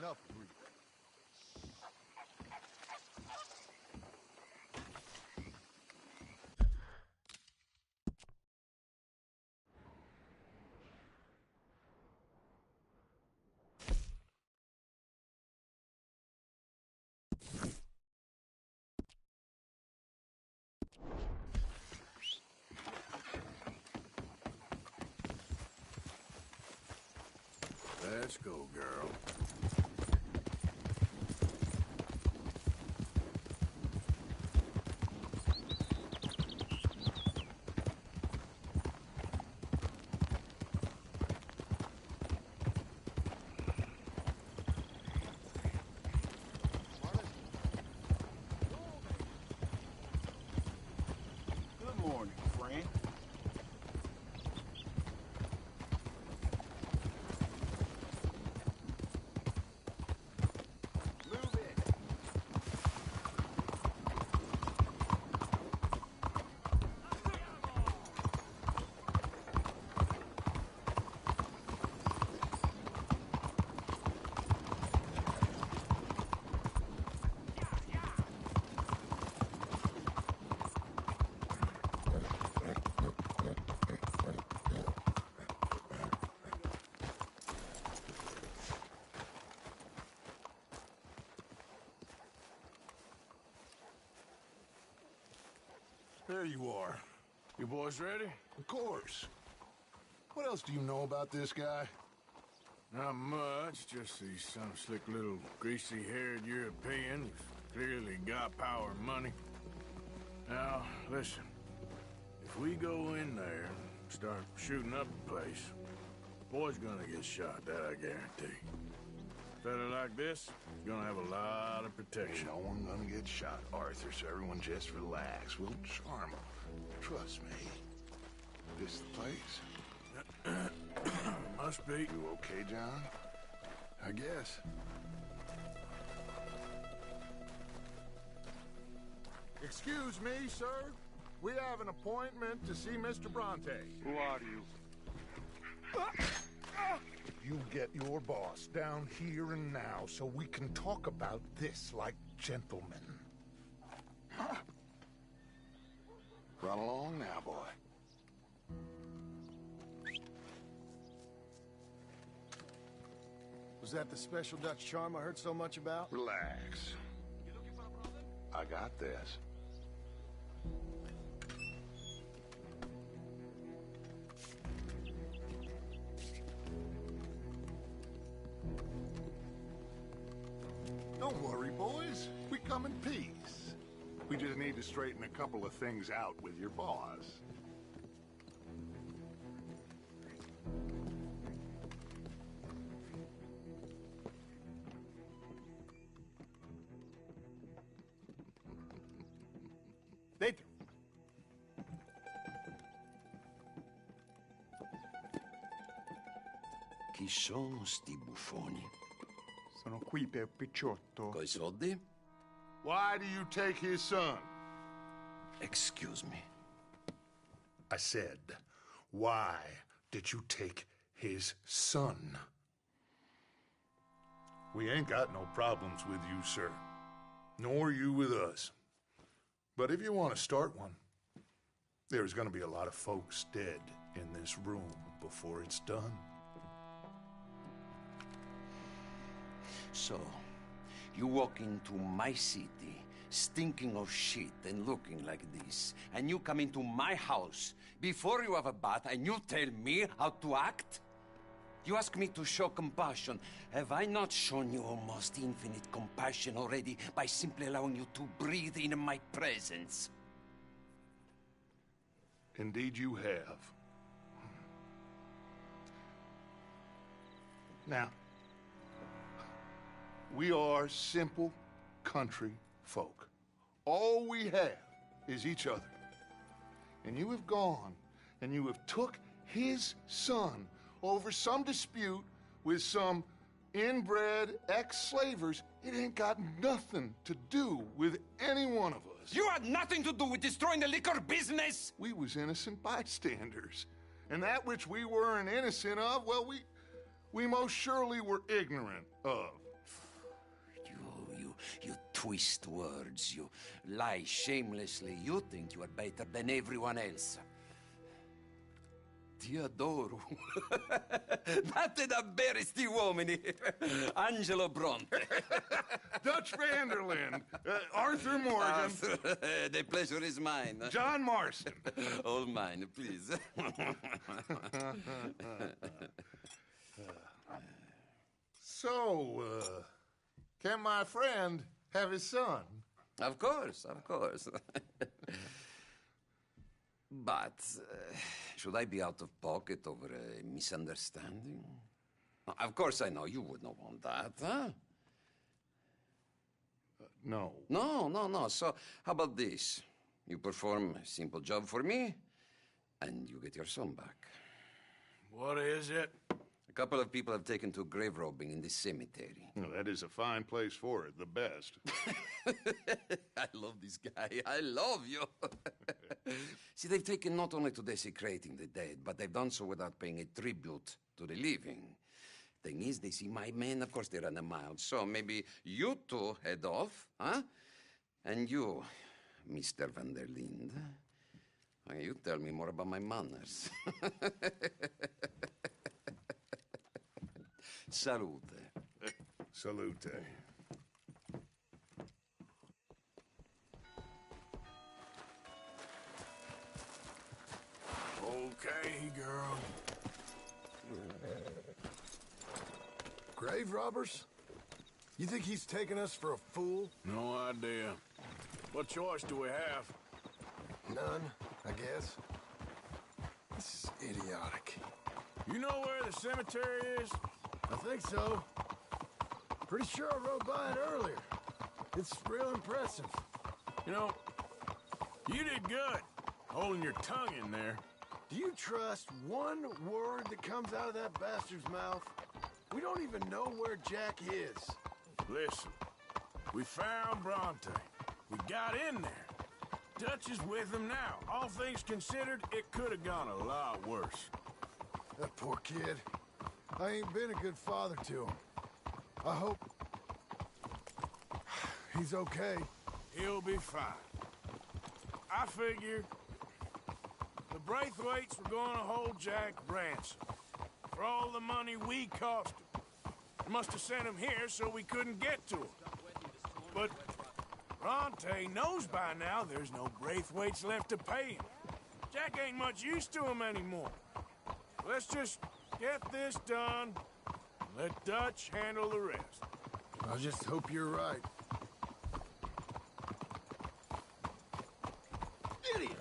enough breathing. Let's go, girl. Good morning, friend. There you are. You boys ready? Of course. What else do you know about this guy? Not much, just he's some slick little greasy-haired European who's clearly got power and money. Now, listen. If we go in there and start shooting up the place, boy's gonna get shot, that I guarantee. A fella like this is gonna have a lot of protection. Ain't no one gonna get shot, Arthur, so everyone just relax. We'll charm him. Trust me. This the place? Must be. You okay, John? I guess. Excuse me, sir. We have an appointment to see Mr. Bronte. Who are you? You get your boss down here and now so we can talk about this like gentlemen. Run along now, boy. Was that the special Dutch charm I heard so much about? Relax. You looking for a problem? I got this. Don't worry, boys. We come in peace. We just need to straighten a couple of things out with your boss. Dentro. Chi sono sti buffoni? Sono qui per Picciotto. Coi soldi? Why do you take his son? Excuse me. I said, why did you take his son? We ain't got no problems with you, sir. Nor you with us. But if you want to start one, there's gonna be a lot of folks dead in this room before it's done. So, you walk into my city, stinking of shit and looking like this, and you come into my house before you have a bath and you tell me how to act? You ask me to show compassion. Have I not shown you almost infinite compassion already by simply allowing you to breathe in my presence? Indeed you have. Now, we are simple country folk. All we have is each other. And you have gone and you have took his son over some dispute with some inbred ex-slavers. It ain't got nothing to do with any one of us. You had nothing to do with destroying the liquor business! We was innocent bystanders. And that which we weren't innocent of, well, we most surely were ignorant of. You twist words, you lie shamelessly. You think you are better than everyone else. Ti adoro. Date davvero sti uomini. Angelo Bronte. Dutch Vanderland. Arthur Morgan. The pleasure is mine. John Marston. All mine, please. So, can my friend have his son? Of course, of course. But should I be out of pocket over a misunderstanding? Of course I know you would not want that, huh? No. No. So how about this? You perform a simple job for me, and you get your son back. What is it? A couple of people have taken to grave robbing in this cemetery. Well, that is a fine place for it, the best. I love this guy. I love you. See, they've taken not only to desecrating the dead, but they've done so without paying a tribute to the living. Thing is, they see my men, of course they run a mile. So maybe you two head off, huh? And you, Mr. Van der Linde, you tell me more about my manners. Salute. Salute. Okay, girl. Grave robbers? You think he's taking us for a fool? No idea. What choice do we have? None, I guess. This is idiotic. You know where the cemetery is? I think so. Pretty sure I rode by it earlier. It's real impressive. You know, you did good, holding your tongue in there. Do you trust one word that comes out of that bastard's mouth? We don't even know where Jack is. Listen, we found Bronte. We got in there. Dutch is with him now. All things considered, it could have gone a lot worse. That poor kid. I ain't been a good father to him. I hope he's okay. He'll be fine. I figured the Braithwaites were going to hold Jack ransom for all the money we cost him. They must have sent him here so we couldn't get to him. But Bronte knows by now there's no Braithwaites left to pay him. Jack ain't much use to him anymore. Let's just get this done and let Dutch handle the rest. I just hope you're right. Idiot!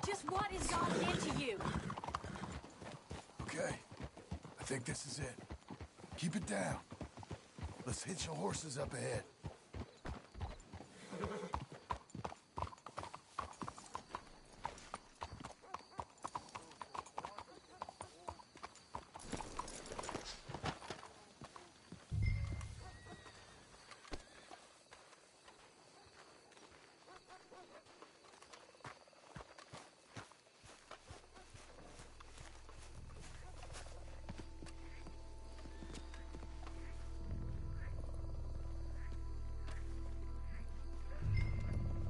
Just what is gotten into you? Okay. I think this is it. Keep it down. Let's hitch the horses up ahead.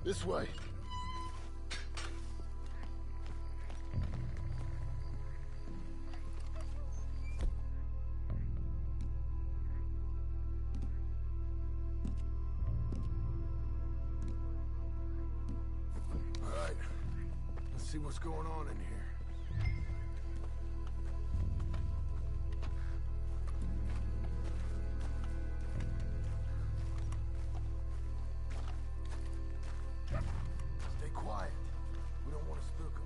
This way. All right. Let's see what's going on in here. Stay quiet. We don't want to spook them.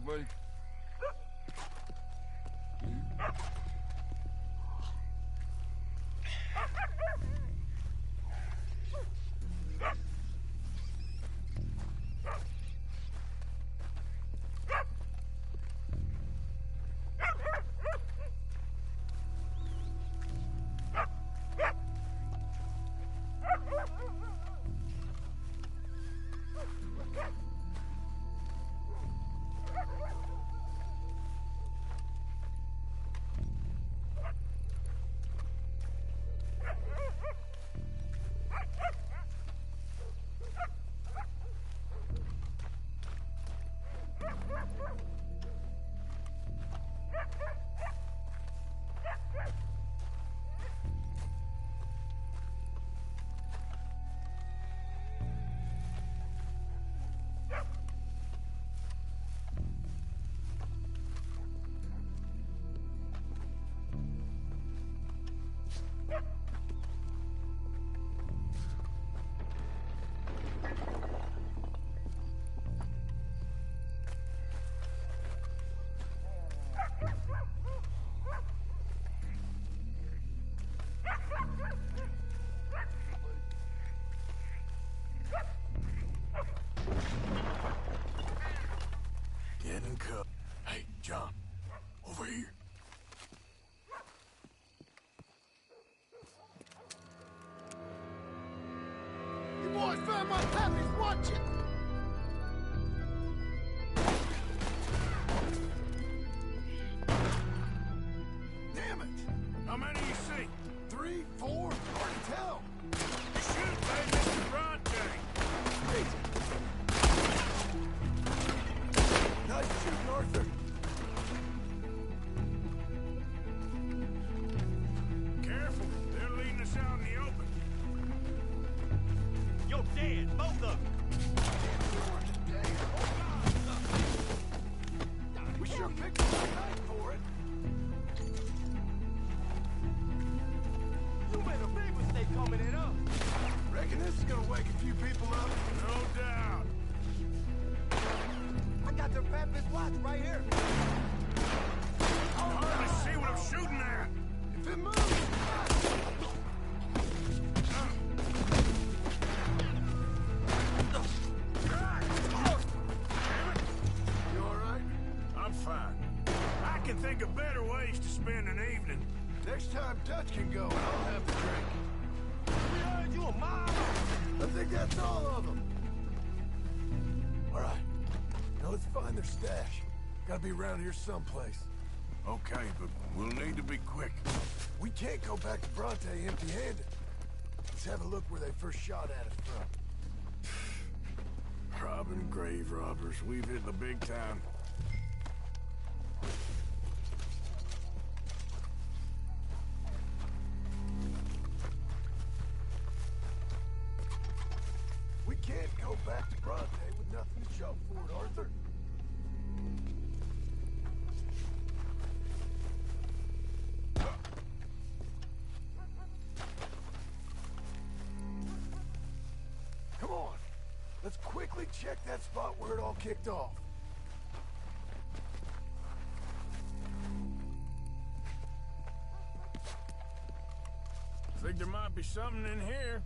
buddy. Getting cut. Hey, John, over here. You boys found my puppies, watch it! Damn it! How many you see? 3, 4, hard to tell. You should have paid Mr. Bronte. Crazy. Nice shooting, Arthur. Careful, they're leading us out in the open. You're dead, both of them. We sure picked a good night for it. You made a big mistake coming in us. Reckon this is gonna wake a few people up. No doubt. I got their Pappas watch right here. I hardly see what I'm shooting at. If it moves, you all right? I'm fine. I can think of better ways to spend an evening. Next time Dutch can go, I'll have the drink. We heard you a mile. I think that's all of them. All right. Now let's find their stash. Gotta be around here someplace. Okay, but we'll need to be quick. We can't go back to Bronte empty-handed. Let's have a look where they first shot at us from. Robbing grave robbers. We've hit the big time. We can't go back to Bronte with nothing to show for it, Arthur. Come on. Let's quickly check that spot where it all kicked off. Think there might be something in here.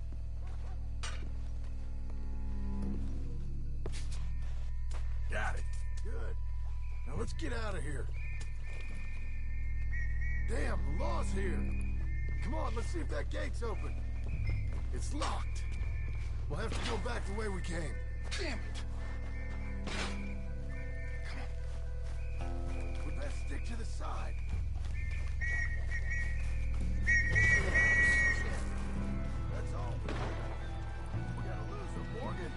Got it. Good. Now let's get out of here. Damn, the law's here. Come on, let's see if that gate's open. It's locked. We'll have to go back the way we came. Damn it. Come on. We best stick to the side. That's all. We gotta lose him, Morgan.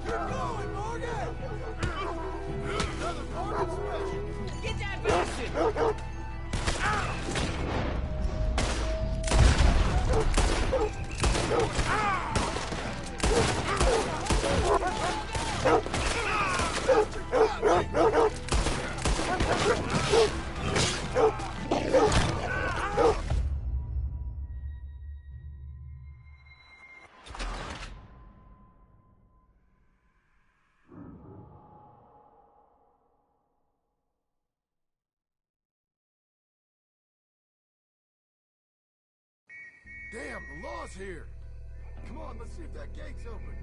You're going, Morgan! Another Morgan special! Get that bastard! Ah! Damn, the law's here. Come on, let's see if that gate's open.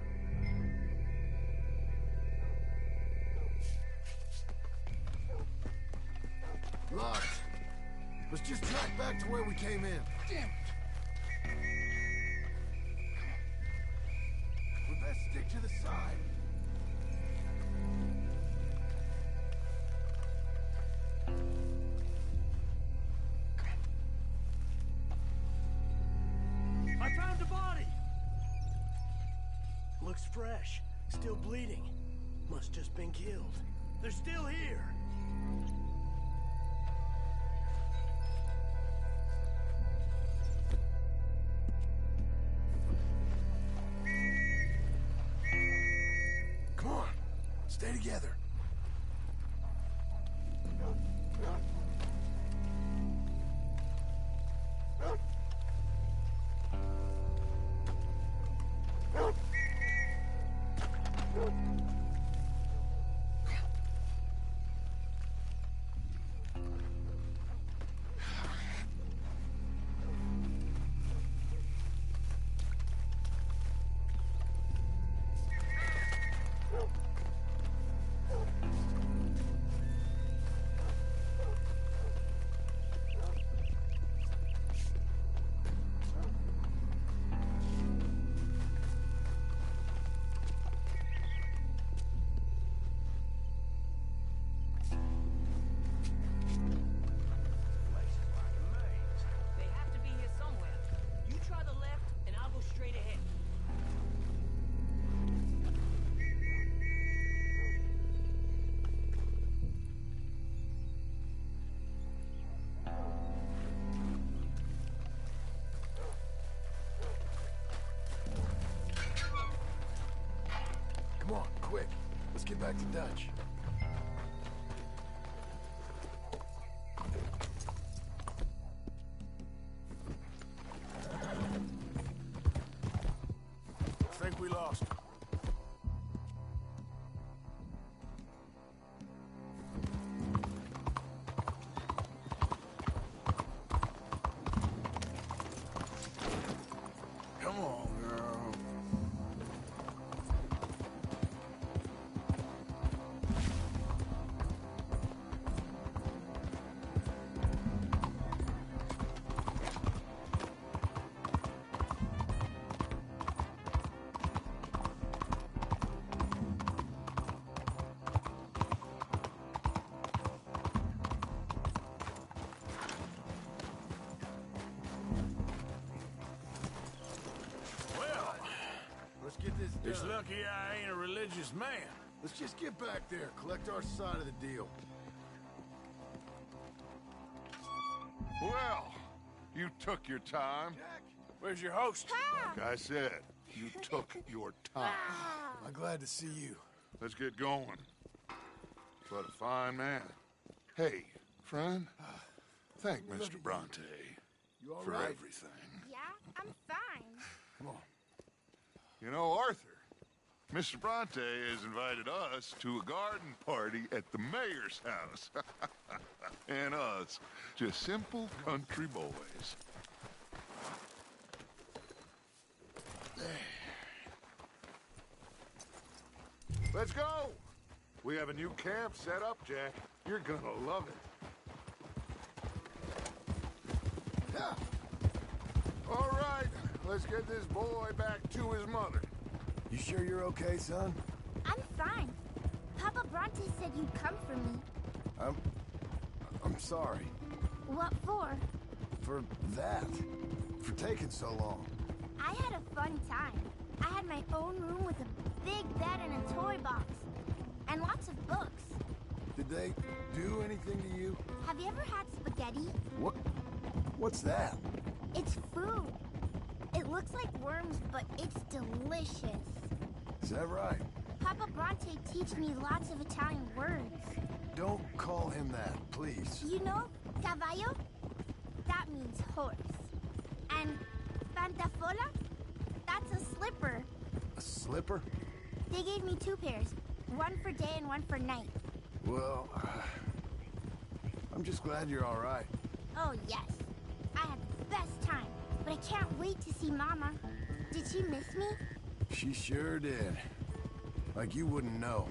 Locked. Let's just track back to where we came in. Damn it! We best stick to the side. I found the body! Looks fresh. Still bleeding. Must just been killed. They're still here. Come on, stay together. They have to be here somewhere. You try the left, and I'll go straight ahead. Come on, quick. Let's get back to Dutch. I think we lost him. Come on, girl. Well, Let's get this done. it's lucky I ain't a religious man. Let's just get back there, collect our side of the deal. Well, you took your time. Jack, Where's your host? Like I said, you took your time. I'm glad to see you. Let's get going. What a fine man. Hey, friend, thank Mr. Bronte You all for right? everything. Yeah, I'm fine. Come on. You know, Arthur, Mr. Bronte has invited us to a garden party at the mayor's house. And us, just simple country boys. Let's go! We have a new camp set up, Jack. You're gonna love it. Yeah. All right, let's get this boy back to his mother. You sure you're okay, son? I'm fine. Papa Bronte said you'd come for me. I'm sorry. What for? For that. For taking so long. I had a fun time. I had my own room with a big bed and a toy box. And lots of books. Did they do anything to you? Have you ever had spaghetti? What's that? It's food. It looks like worms, but it's delicious. Is that right? Papa Bronte teach me lots of Italian words. Don't call him that, please. You know, caballo? That means horse. And pantafola? That's a slipper. A slipper? They gave me 2 pairs. One for day and one for night. Well, I'm just glad you're all right. Oh, yes. I had the best time. but I can't wait to see Mama. Did she miss me? She sure did. Like you wouldn't know.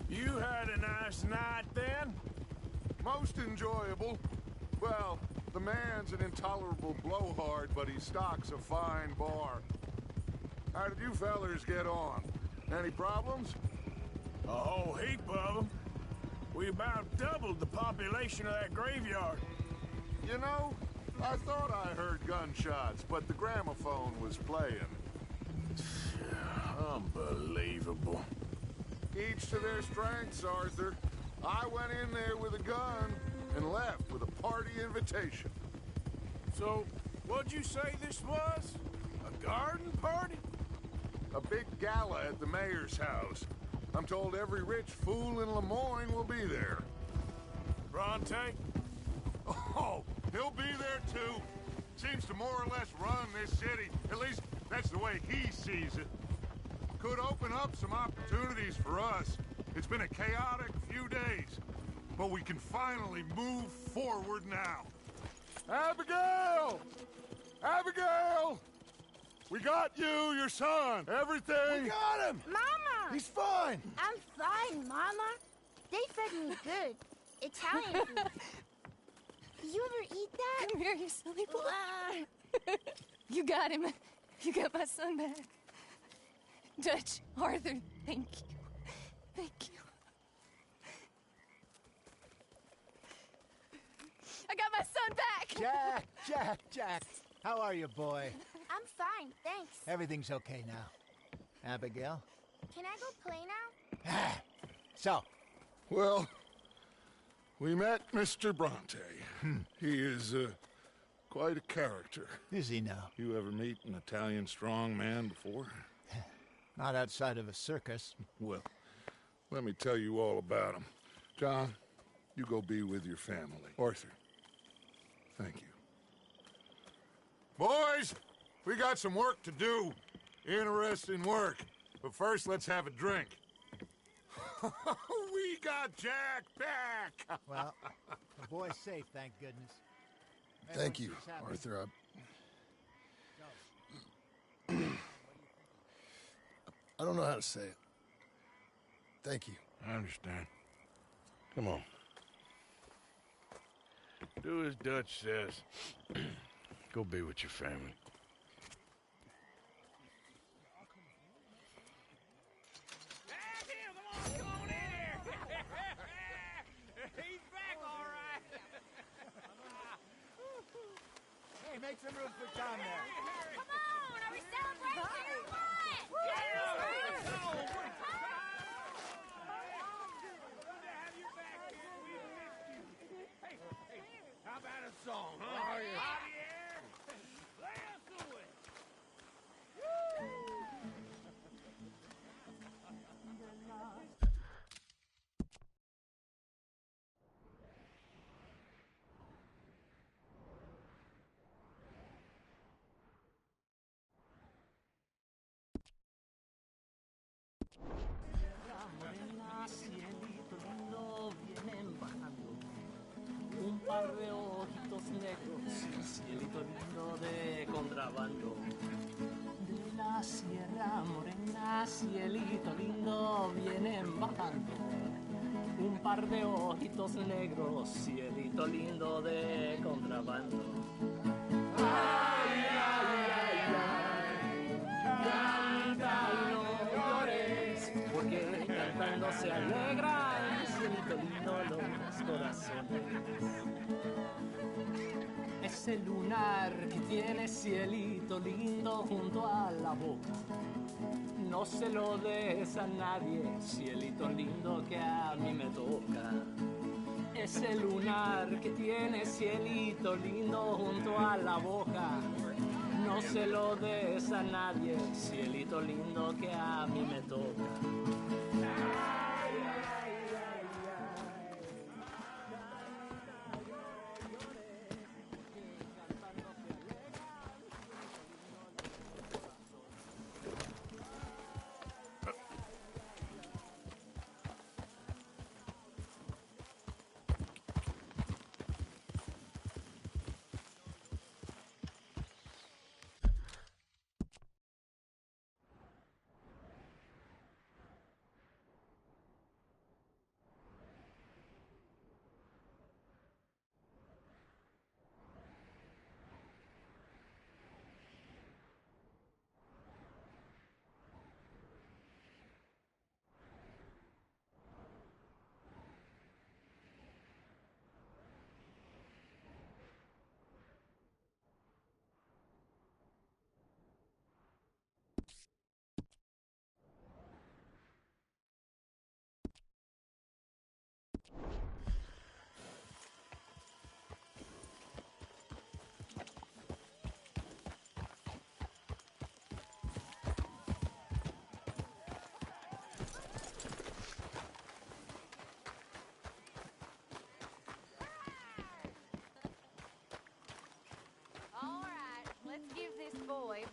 You had a nice night then? Most enjoyable. Well, the man's an intolerable blowhard, but he stocks a fine bar. How did you fellers get on? Any problems? A whole heap of them. We about doubled the population of that graveyard. You know, I thought I heard gunshots, but the gramophone was playing. Unbelievable. Each to their strengths, Arthur. I went in there with a gun and left with a party invitation. So, what'd you say this was? A garden party? A big gala at the mayor's house. I'm told every rich fool in Lemoyne will be there. Bronte? Oh, he'll be there too. Seems to more or less run this city. At least, that's the way he sees it. Could open up some opportunities for us. It's been a chaotic few days, but we can finally move forward now. Abigail! Abigail! We got you, your son, everything. We got him! Mama! He's fine! I'm fine, Mama. They fed me good. Italian food. Did you ever eat that? Come here, you silly boy. You got him. You got my son back. Dutch, Arthur, thank you. Thank you. I got my son back! Jack. How are you, boy? I'm fine, thanks. Everything's okay now. Abigail? Can I go play now? So, Well, we met Mr. Bronte. He is quite a character. is he now? You ever meet an Italian strong man before? Not outside of a circus. Well, let me tell you all about him. John, you go be with your family. Arthur, thank you. Boys, we got some work to do. Interesting work. But first, let's have a drink. We got Jack back! Well, the boy's safe, thank goodness. Thank you, Everyone seems happy. Arthur. I don't know how to say it. Thank you. I understand. Come on. Do as Dutch says. Go be with your family. Hey, make some room for Tom there. Come on, are we celebrating or what? How about a song, huh? Javier, play us away. Cielito lindo, vienen bajando un par de ojitos negros, cielito lindo de contrabando. De la Sierra Morena, cielito lindo, vienen bajando un par de ojitos negros, cielito lindo de contrabando. Ay, ay, ay, ay, canta y no llores, porque cantando se alegran, cielito lindo, los corazones. Ese lunar que tiene cielito lindo junto a la boca, no se lo des a nadie, cielito lindo que a mí me toca. Ese lunar que tiene cielito lindo junto a la boca, no se lo des a nadie, cielito lindo que a mí me toca. Ay, ay, ay,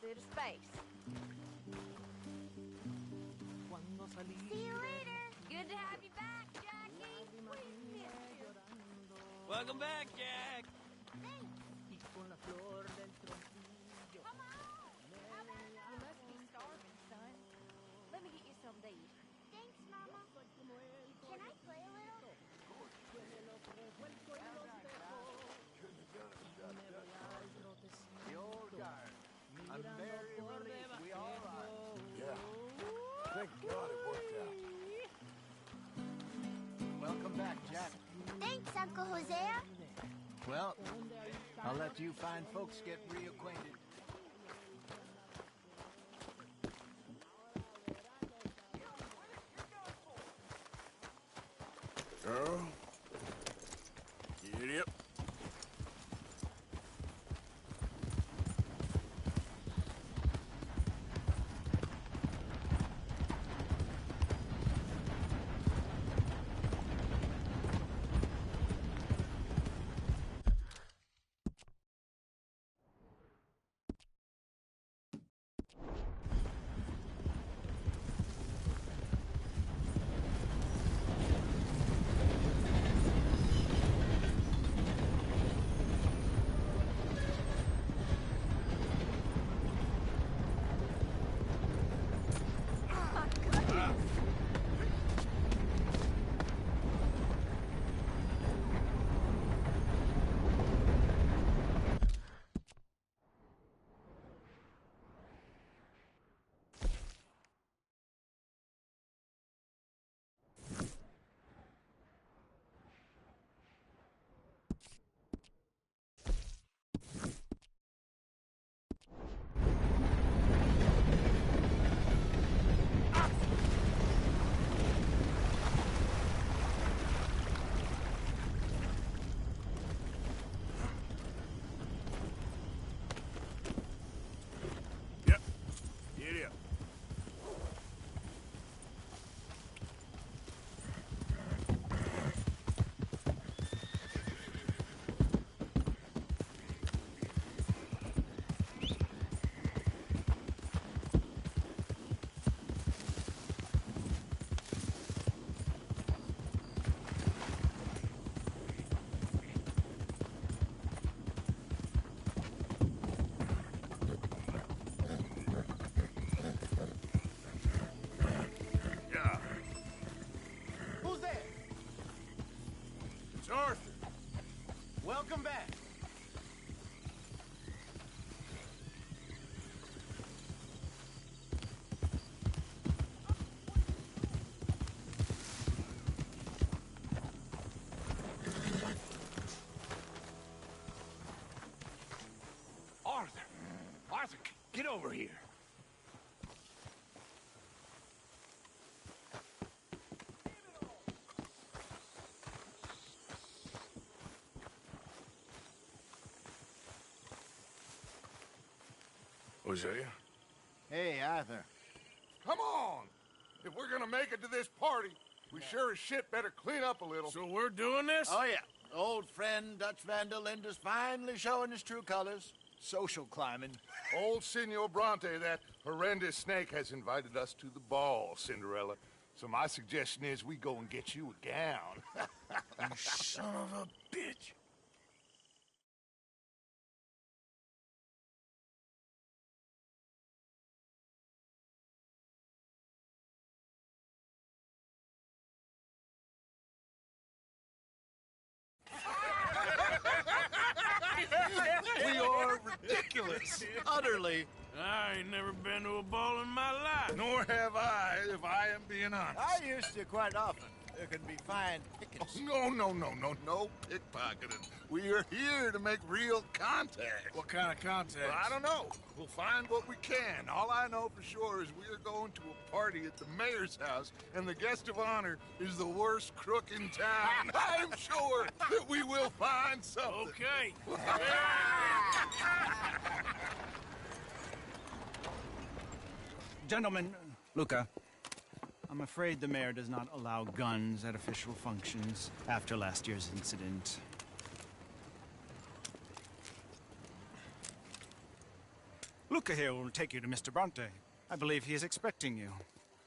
bit of space. See you later. Good to have you back, Jackie. We missed you. Welcome back, Jack. Thanks. Come on. You must be starving, son. Let me get you something to eat. Thanks, Mama. Can I play a little? The old guard. I'm very relieved we all arrived. Yeah. Thank God it worked out. Welcome back, Jack. Thanks, Uncle Hosea. Well, I'll let you fine folks get reacquainted. Girl. Get up. Yep. Get up. Yeah. Who's there? It's Arthur. Welcome back. Arthur. Arthur, get over here. Hosea? Hey, Arthur. Come on! If we're gonna make it to this party, we sure as shit better clean up a little. So we're doing this? Oh, yeah. Old friend Dutch Van der Linde's finally showing his true colors. Social climbing. Old Senor Bronte, that horrendous snake, has invited us to the ball, Cinderella. So my suggestion is we go and get you a gown. You son of a bitch. We are ridiculous. Utterly. I ain't never been to a ball in my life. Nor have I, if I am being honest. I used to quite often. There can be fine pickings. No pickpocketing. We are here to make real contact. What kind of contact? Well, I don't know. We'll find what we can. All I know for sure is we are going to a party at the mayor's house, and the guest of honor is the worst crook in town. I'm sure that we will find something. Okay. Gentlemen, Luca, I'm afraid the mayor does not allow guns at official functions after last year's incident. Luca here will take you to Mr. Bronte. I believe he is expecting you.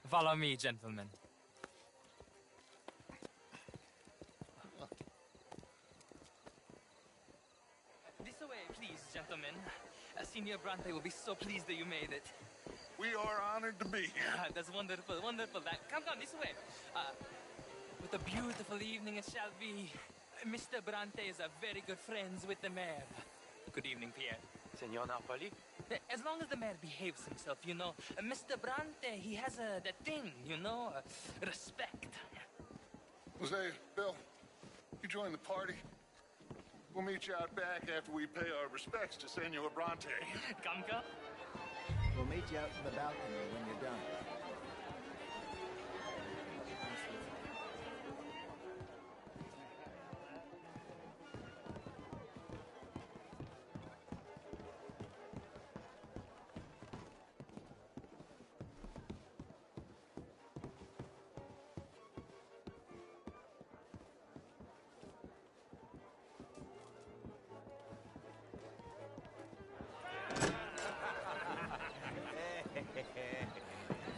Follow me, gentlemen. This way, please, gentlemen. Senior Bronte will be so pleased that you made it. We are honored to be here. That's wonderful, wonderful. Come, this way. What a beautiful evening it shall be. Mr. Bronte is a very good friends with the mayor. Good evening, Pierre. Senor Napoli? As long as the mayor behaves himself, you know. Mr. Bronte, he has that thing, you know, respect. Jose, Bill, you join the party. We'll meet you out back after we pay our respects to Senor Bronte. Come. We'll meet you out in the balcony when you're done.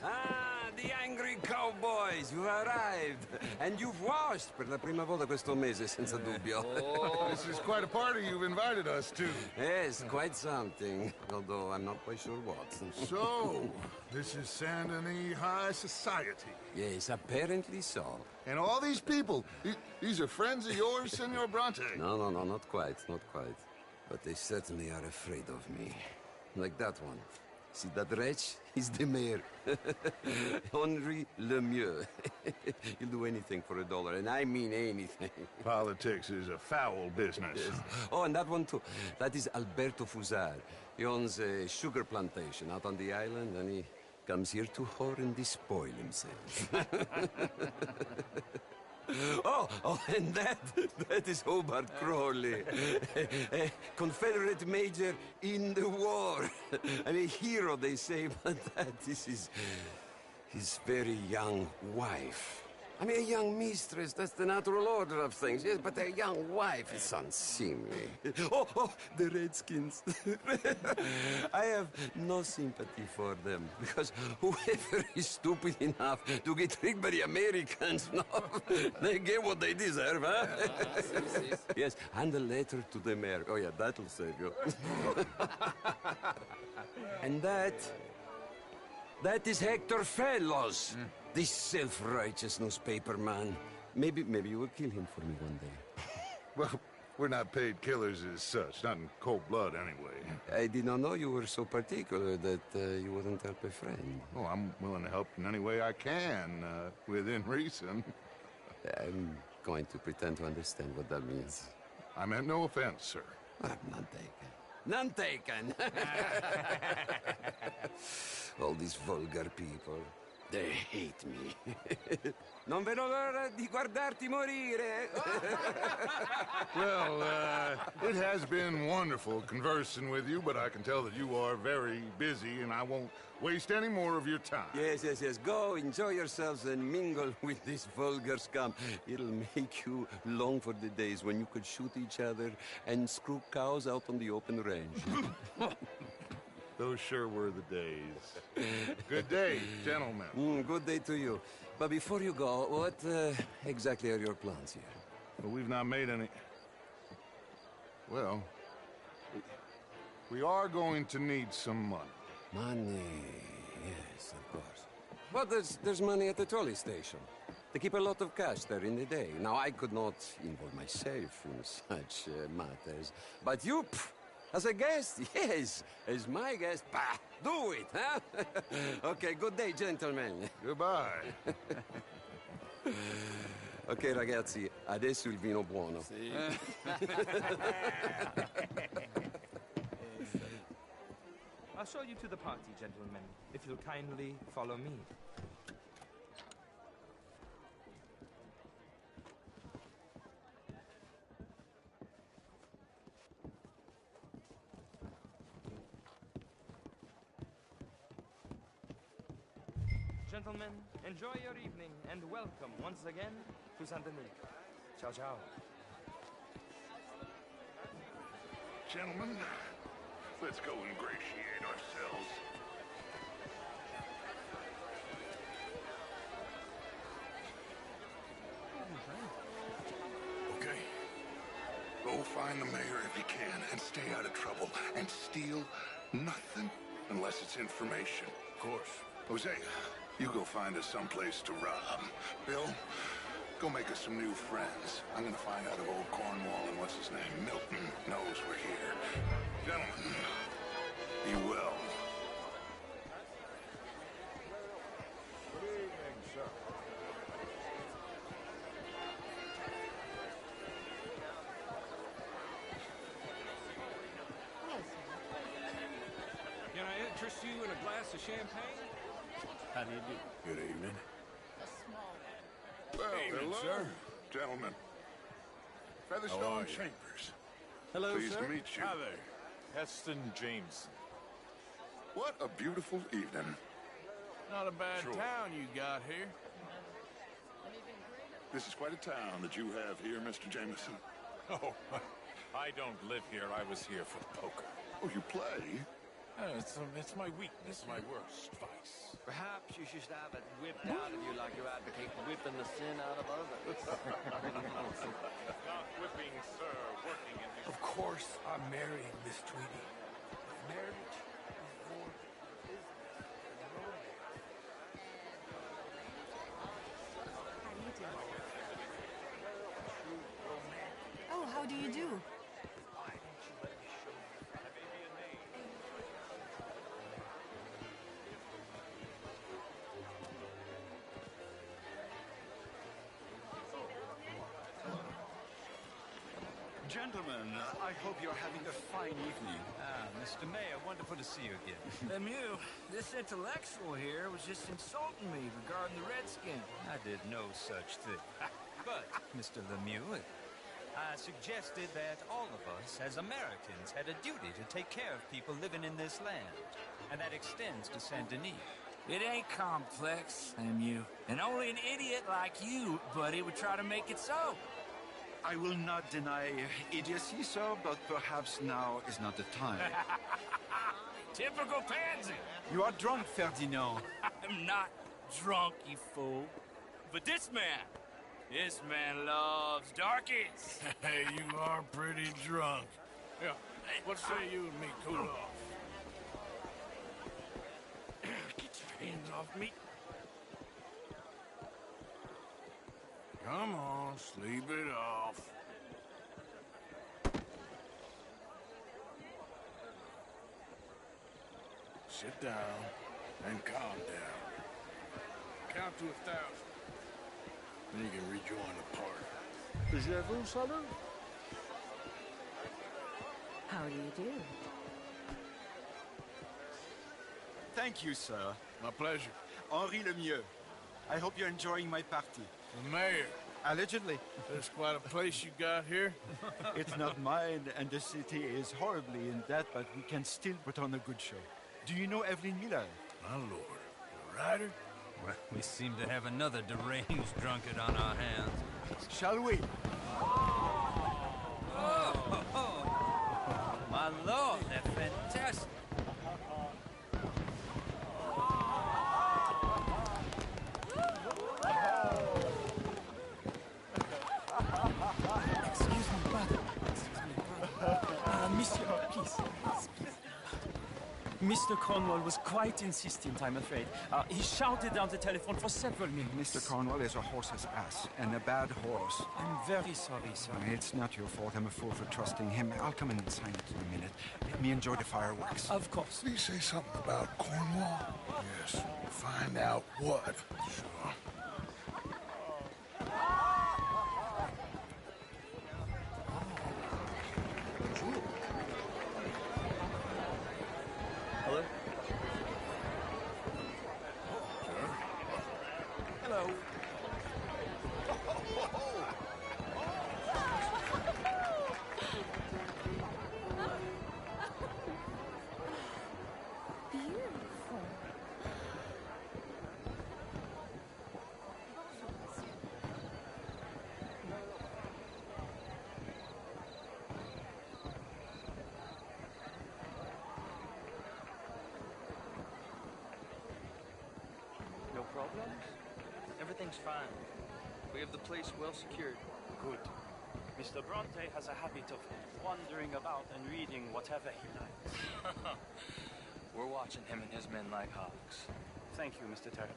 Ah, the angry cowboys, you arrived. And you've washed per la prima volta questo mese, senza dubbio. Oh, this is quite a party you've invited us to. Yes, quite something. Although I'm not quite sure what. So, this is Saint Denis High Society. Yes, apparently so. And all these people, these are friends of yours, Senor Bronte? No, not quite, not quite. But they certainly are afraid of me. Like that one. See that wretch? He's the mayor. Henri Lemieux. He'll do anything for $1, and I mean anything. Politics is a foul business. Yes. Oh, and that one too. That is Alberto Fusar. He owns a sugar plantation out on the island, and he comes here to whore and despoil himself. Oh, and that is Hobart Crawley, a Confederate major in the war, and a hero, they say, but that is his very young wife. I mean, a young mistress, that's the natural order of things, yes, but a young wife is unseemly. Oh, the Redskins. I have no sympathy for them, because whoever is stupid enough to get tricked by the Americans, no, they get what they deserve, huh? Yes, and a letter to the mayor. Oh, yeah, that'll save you. And that is Hector Fellows. This self-righteous newspaper man. Maybe you will kill him for me one day. Well, we're not paid killers as such, not in cold blood anyway. I did not know you were so particular that you wouldn't help a friend. Oh, I'm willing to help in any way I can, within reason. I'm going to pretend to understand what that means. I meant no offense, sir. None taken. None taken! All these vulgar people. They hate me. Non vedo l'ora di guardarti morire. Well, it has been wonderful conversing with you, but I can tell that you are very busy, and I won't waste any more of your time. Yes. Go, enjoy yourselves, and mingle with this vulgar scum. It'll make you long for the days when you could shoot each other and screw cows out on the open range. Those sure were the days. Good day, gentlemen. Good day to you. But before you go, what exactly are your plans here? Well, we've not made any... Well, we are going to need some money. Money, yes, of course. But there's money at the trolley station. They keep a lot of cash there in the day. Now, I could not involve myself in such matters. But you... As a guest? Yes. As my guest? Bah, do it, huh? Okay, good day, gentlemen. Goodbye. Ok, ragazzi, adesso il vino buono. Sì. I'll show you to the party, gentlemen, if you'll kindly follow me. Gentlemen, enjoy your evening and welcome once again to Saint Denis. Ciao, ciao. Gentlemen, Let's go ingratiate ourselves. Okay. Go find the mayor if you can, and stay out of trouble. And steal nothing unless it's information. Of course. Jose, you go find us someplace to rob. Bill, go make us some new friends. I'm gonna find out if old Cornwall and what's his name, Milton, knows we're here. Gentlemen, be well. Good evening, sir. Can I interest you in a glass of champagne? How do you do? Good evening. Well, Evening, hello, sir. gentlemen. How are Featherstone you? Chambers. Hello, Pleased sir. to meet you. Hi there. Heston Jameson. What a beautiful evening. Not a bad Sure. town you got here. This is quite a town that you have here, Mr. Jameson. Oh, I don't live here. I was here for poker. Oh, you play? It's my weakness, my worst vice. Perhaps you should have it whipped out of you like you advocate whipping the sin out of others. Not whipping, sir. Working in the... Of course, I'm marrying Miss Tweedy. Marriage before Oh, how do you do? Gentlemen, I hope you're having a fine evening. Ah, Mr. Mayor, wonderful to see you again. Lemieux, this intellectual here was just insulting me regarding the Redskin. I did no such thing. But, Mr. Lemieux, I suggested that all of us, as Americans, had a duty to take care of people living in this land. And that extends to Saint Denis. It ain't complex, Lemieux. And only an idiot like you, buddy, would try to make it so. I will not deny idiocy, sir, but perhaps now is not the time. Typical pansy. You are drunk, Ferdinand. I'm not drunk, you fool. But this man loves darkies. Hey, you are pretty drunk. Yeah, what say you and me cool off? Get your hands off me. Come on, sleep it off. Sit down and calm down. Count to 1,000. Then you can rejoin the party. How do you do? Thank you, sir. My pleasure. Henri Lemieux. I hope you're enjoying my party. The mayor. Allegedly. There's quite a place you got here. It's not mine, and the city is horribly in debt, but we can still put on a good show. Do you know Evelyn Miller? My lord. The writer? Well, we seem to have another deranged drunkard on our hands. Shall we? Oh, my lord, they're fantastic. Excuse me, brother. Monsieur, please. Mr. Cornwall was quite insistent, I'm afraid. He shouted down the telephone for several minutes. Mr. Cornwall is a horse's ass, and a bad horse. I'm very sorry, sir. It's not your fault. I'm a fool for trusting him. I'll come in and sign it in a minute. Let me enjoy the fireworks. Of course. Did he say something about Cornwall? Yes. Find out what. Sure. Hello? Hello. Beautiful. Everything's fine. We have the place well secured. Good. Mr. Bronte has a habit of wandering about and reading whatever he likes. We're watching him and his men like hawks. Thank you, Mr. Turner.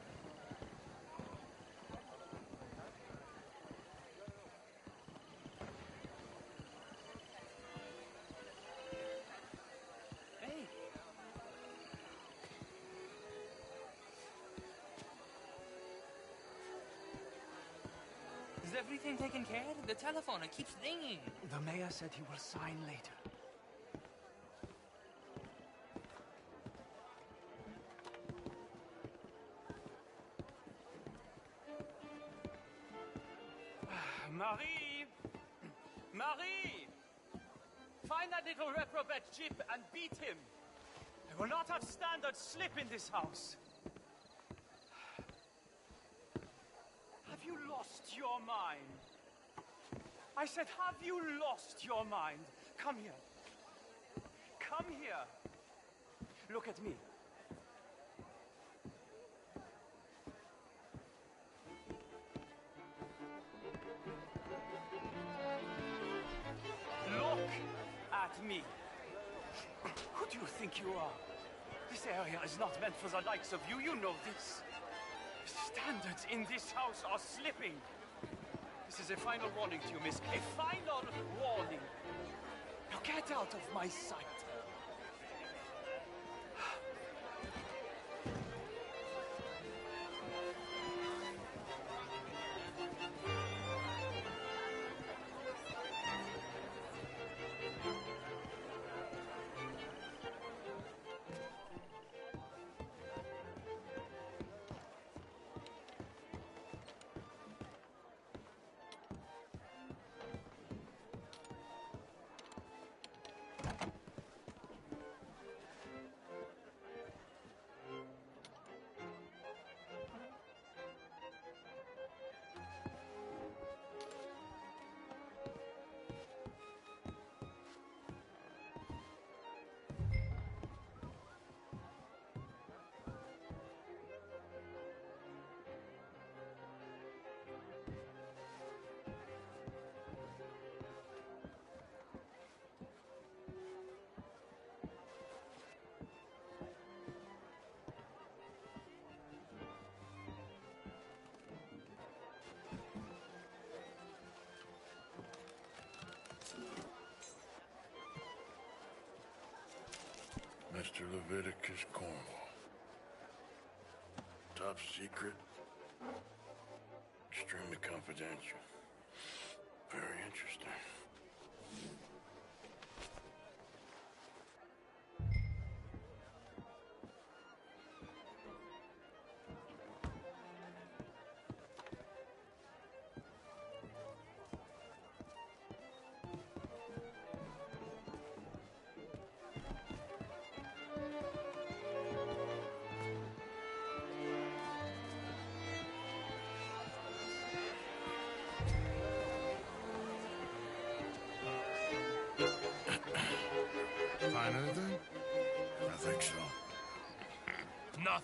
Hey! Is everything taken care of? The telephone, it keeps dinging. The mayor said he will sign later. Marie! Marie! Find that little reprobate Jip and beat him. I will not have standard slip in this house. Have you lost your mind? I said, have you lost your mind? Come here. Come here. Look at me. Look at me. Who do you think you are? This area is not meant for the likes of you. You know this. Standards in this house are slipping. This is a final warning to you, miss. A final warning. Now get out of my sight. Mr. Leviticus Cornwall. Top secret. Extremely confidential. Very interesting. Find anything? I think so. Nothing.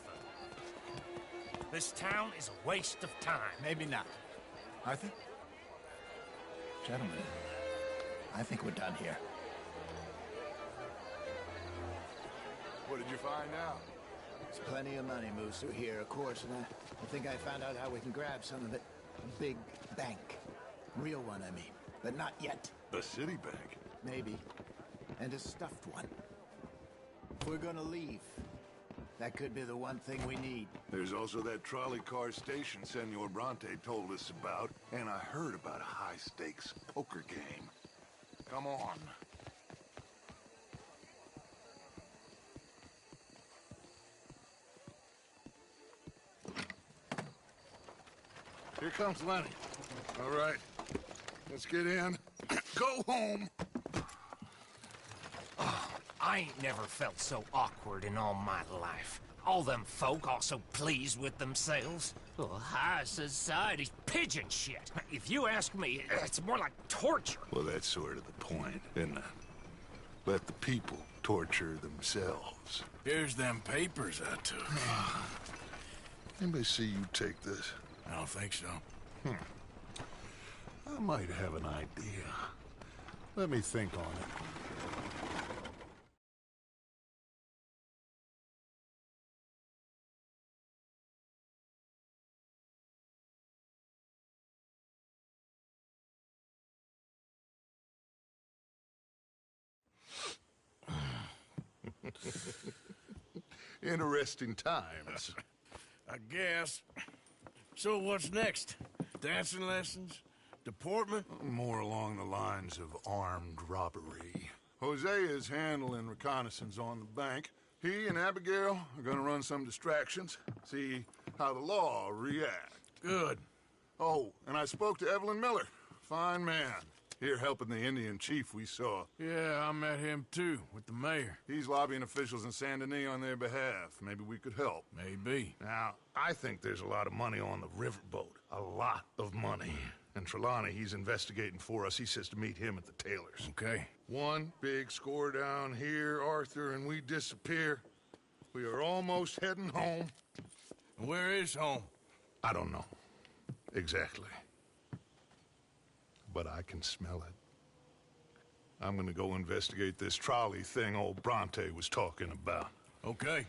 This town is a waste of time. Maybe not. Arthur? Gentlemen, I think we're done here. What did you find out? There's plenty of money moves through here, of course, and I think I found out how we can grab some of it. A big bank. Real one, I mean. But not yet. The city bank? Maybe. And a stuffed one. If we're gonna leave, that could be the one thing we need. There's also that trolley car station Senor Bronte told us about, and I heard about a high-stakes poker game. Come on. Here comes Lenny. All right, let's get in. Go home. I ain't never felt so awkward in all my life. All them folk all so pleased with themselves. Oh, high society's pigeon shit. If you ask me, it's more like torture. Well, that's sort of the point, isn't it? Let the people torture themselves. Here's them papers I took. Anybody see you take this? I don't think so. I might have an idea. Let me think on it. Interesting times. I guess. So what's next? Dancing lessons? Deportment? More along the lines of armed robbery. Hosea is handling reconnaissance on the bank. He and Abigail are gonna run some distractions, see how the law reacts. Good. Oh, and I spoke to Evelyn Miller. Fine man. Here helping the Indian chief we saw. Yeah, I met him too, with the mayor. He's lobbying officials in Saint Denis on their behalf. Maybe we could help. Maybe. Now, I think there's a lot of money on the riverboat. A lot of money. And Trelawney, he's investigating for us. He says to meet him at the Taylors. Okay. One big score down here, Arthur, and we disappear. We are almost heading home. Where is home? I don't know. Exactly. But I can smell it. I'm gonna go investigate this trolley thing old Bronte was talking about. Okay.